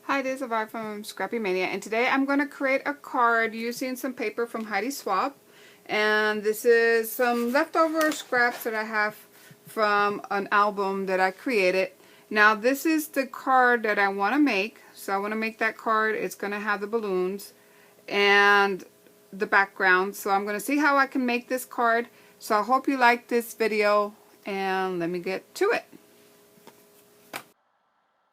Hi, this is Avar from Scrappy Mania, and today I'm going to create a card using some paper from Heidi Swapp. And this is some leftover scraps that I have from an album that I created. Now, this is the card that I want to make. So I want to make that card. It's going to have the balloons and the background. So I'm going to see how I can make this card. So I hope you like this video, and let me get to it.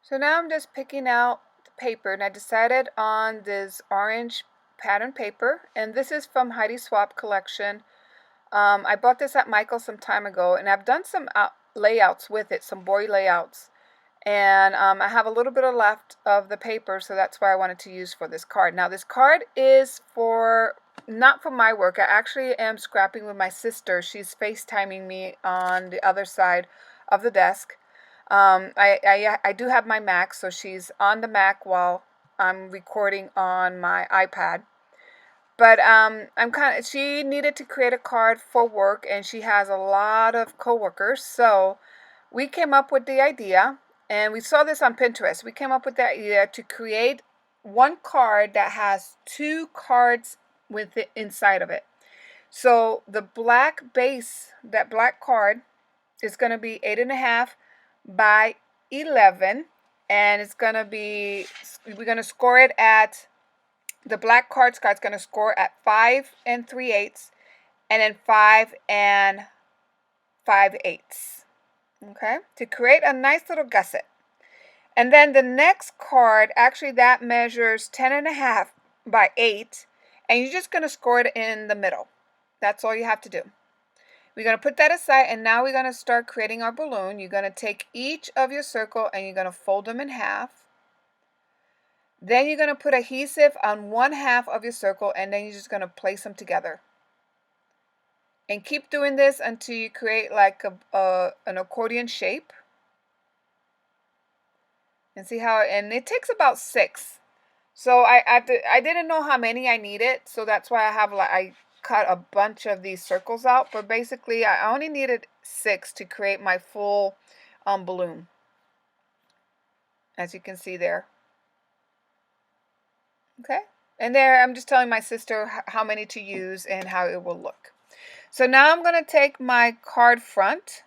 So now I'm just picking out the paper, and I decided on this orange pattern paper, and this is from Heidi Swapp collection. I bought this at Michael's some time ago, and I've done some layouts with it, some boy layouts, and I have a little bit of left of the paper, so that's why I wanted to use for this card. Now this card is not for my work. I actually am scrapping with my sister. She's FaceTiming me on the other side of the desk. I do have my Mac, so she's on the Mac while I'm recording on my iPad. But she needed to create a card for work, and she has a lot of coworkers. So we came up with the idea, and we saw this on Pinterest. We came up with the idea to create one card that has two cards with it inside of it. So the black base, that black card, is going to be 8.5 by 11, and it's going to be, we're going to score it at, the black card's going to score at 5 3/8, and then 5 5/8. Okay, to create a nice little gusset. And then the next card, actually that measures 10.5 by 8, and you're just going to score it in the middle. That's all you have to do. We're going to put that aside, and now we're going to start creating our balloon. You're going to take each of your circle and you're going to fold them in half. Then you're going to put adhesive on one half of your circle, and then you're just going to place them together. And keep doing this until you create like an accordion shape. And see how, and it takes about 6. So I didn't know how many I needed, so that's why I cut a bunch of these circles out, but basically I only needed 6 to create my full balloon, as you can see there. Okay, and there I'm just telling my sister how many to use and how it will look. So now I'm going to take my card front,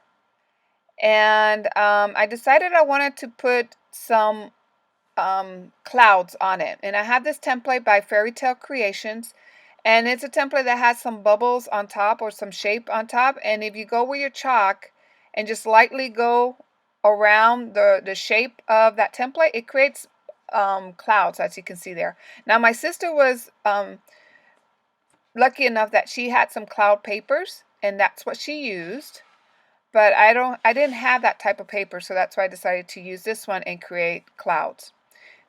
and I decided I wanted to put some clouds on it, and I have this template by Fairy Tale Creations. And it's a template that has some bubbles on top or some shape on top. And if you go with your chalk and just lightly go around the shape of that template, it creates clouds, as you can see there. Now, my sister was lucky enough that she had some cloud papers, and that's what she used. But I didn't have that type of paper, so that's why I decided to use this one and create clouds.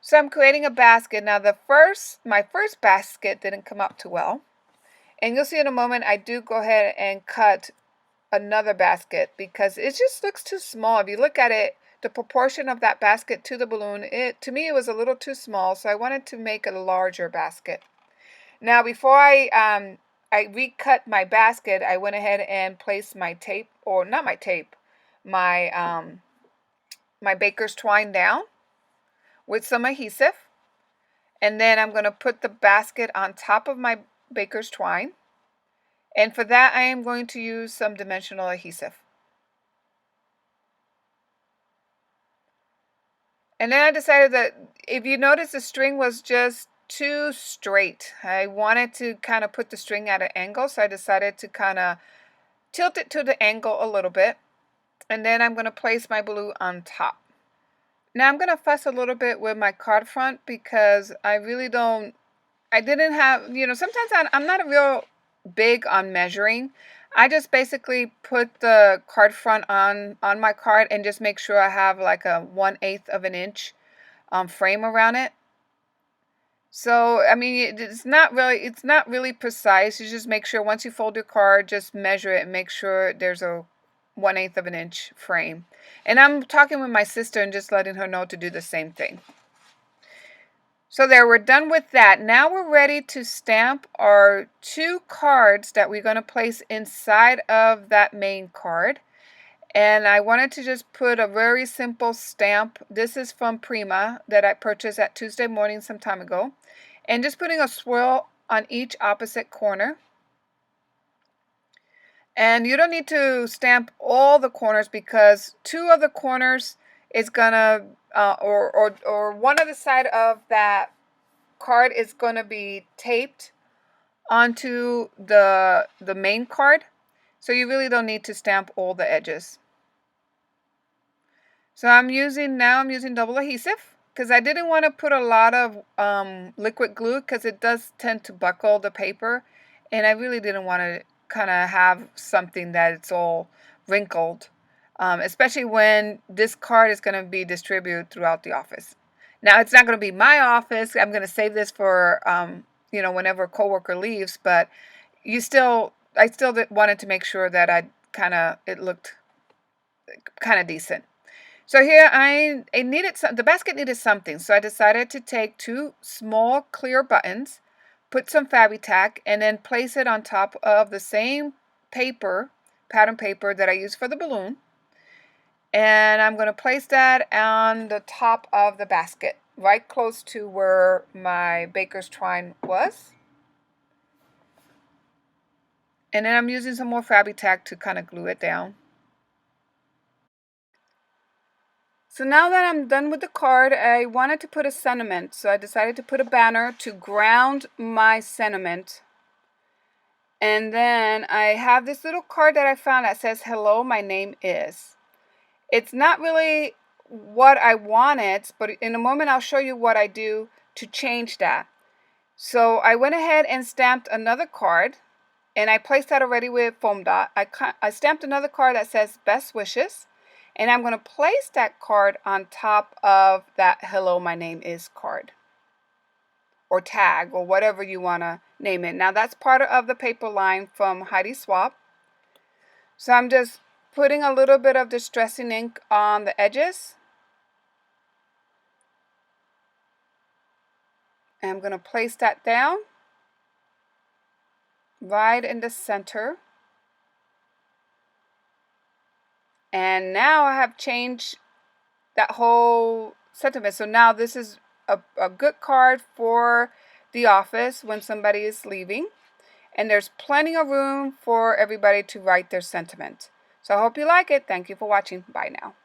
So I'm creating a basket. Now my first basket didn't come out too well. And you'll see in a moment I do go ahead and cut another basket because it just looks too small. If you look at it, the proportion of that basket to the balloon, to me it was a little too small, so I wanted to make a larger basket. Now before I recut my basket, I went ahead and placed my tape, or not my tape, my baker's twine down with some adhesive, and then I'm going to put the basket on top of my baker's twine, and for that I am going to use some dimensional adhesive. And then I decided that if you notice, the string was just too straight. I wanted to kind of put the string at an angle, so I decided to kind of tilt it to the angle a little bit, and then I'm going to place my balloon on top. Now I'm going to fuss a little bit with my card front because I didn't have, sometimes I'm not a real big on measuring. I just basically put the card front on my card and just make sure I have like a 1/8 of an inch frame around it. So, I mean, it's not really precise. You just make sure once you fold your card, just measure it and make sure there's a 1/8 of an inch frame. And I'm talking with my sister and just letting her know to do the same thing. So there, we're done with that. Now we're ready to stamp our 2 cards that we're going to place inside of that main card. And I wanted to just put a very simple stamp. This is from Prima that I purchased at Tuesday Morning some time ago. And just putting a swirl on each opposite corner. And you don't need to stamp all the corners because two of the corners is gonna, or one of the side of that card is gonna be taped onto the main card. So you really don't need to stamp all the edges. So I'm using double adhesive because I didn't want to put a lot of liquid glue because it does tend to buckle the paper, and I really didn't want to kind of have something that it's all wrinkled, especially when this card is going to be distributed throughout the office. Now it's not going to be my office. I'm going to save this for whenever a coworker leaves, but I still wanted to make sure that it looked kind of decent. So here the basket needed something, so I decided to take two small clear buttons, put some Fabri-Tac, and then place it on top of the same paper, pattern paper that I used for the balloon. And I'm going to place that on the top of the basket, right close to where my baker's twine was. And then I'm using some more Fabri-Tac to kind of glue it down. So now that I'm done with the card, I wanted to put a sentiment. So I decided to put a banner to ground my sentiment. And then I have this little card that I found that says, "Hello, my name is." It's not really what I wanted, but in a moment I'll show you what I do to change that. So I went ahead and stamped another card, and I placed that already with foam dot. I stamped another card that says "Best Wishes." And I'm going to place that card on top of that "Hello, my name is" card. Or tag, or whatever you want to name it. Now that's part of the paper line from Heidi Swapp. So I'm just putting a little bit of distressing ink on the edges. And I'm going to place that down right in the center. And now I have changed that whole sentiment. So now this is a good card for the office when somebody is leaving. And there's plenty of room for everybody to write their sentiment. So I hope you like it. Thank you for watching. Bye now.